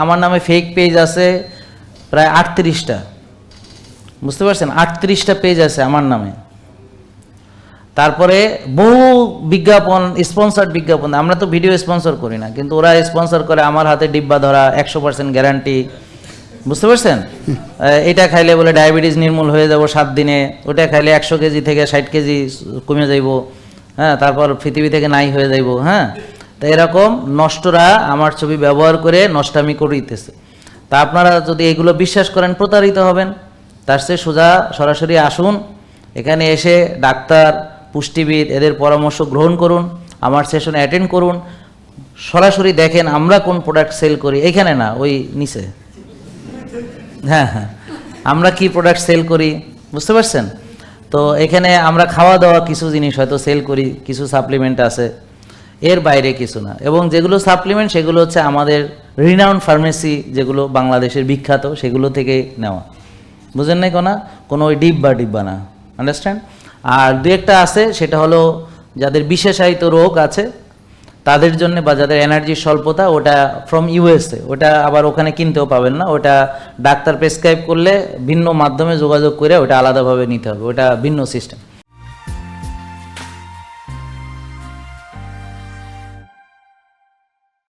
আমার নামে fake page আছে প্রায় 38টা, বুঝতে পারছেন? 38টা পেজ আছে আমার নামে। তারপরে বহু বিজ্ঞাপন, স্পন্সর্ড বিজ্ঞাপন। আমরা তো ভিডিও স্পন্সর করি না, কিন্তু ওরা স্পন্সর করে, আমার হাতে ডিব্বা ধরা, 100% গ্যারান্টি, বুঝতে পারছেন? এটা খাইলে বলে ডায়াবেটিস নির্মূল হয়ে যাব 7 দিনে, ওটা খাইলে 100 কেজি থেকে 60 কেজি কমে যাইব, হ্যাঁ, তারপর পৃথিবী থেকে নাই হয়ে যাইব, হ্যাঁ। তো এরকম নষ্টরা আমার ছবি ব্যবহার করে নষ্টামি করিতেছে। তা আপনারা যদি এগুলো বিশ্বাস করেন প্রতারিত হবেন। তার চেয়ে সোজা সরাসরি আসুন, এখানে এসে ডাক্তার, পুষ্টিবিদ এদের পরামর্শ গ্রহণ করুন, আমার সেশনে অ্যাটেন্ড করুন, সরাসরি দেখেন আমরা কোন প্রোডাক্ট সেল করি। এখানে না, ওই নিচে, হ্যাঁ হ্যাঁ, আমরা কি প্রোডাক্ট সেল করি, বুঝতে পারছেন? তো এখানে আমরা খাওয়া দাওয়া কিছু জিনিস হয়তো সেল করি, কিছু সাপ্লিমেন্ট আছে, এর বাইরে কিছু না। এবং যেগুলো সাপ্লিমেন্ট সেগুলো হচ্ছে আমাদের রিনাউন্ড ফার্মেসি, যেগুলো বাংলাদেশের বিখ্যাত, সেগুলো থেকে নেওয়া, বুঝেন নাই? কোনো ওই ডিব্বা না, আন্ডারস্ট্যান্ড? আর দু একটা আছে, সেটা হলো যাদের বিশেষায়িত রোগ আছে তাদের জন্য, বা যাদের এনার্জির স্বল্পতা, ওটা ফ্রম ইউএসএ, ওটা আবার ওখানে কিনতেও পাবেন না, ওটা ডাক্তার প্রেসক্রাইব করলে ভিন্ন মাধ্যমে যোগাযোগ করে ওটা আলাদাভাবে নিতে হবে, ওটা ভিন্ন সিস্টেম।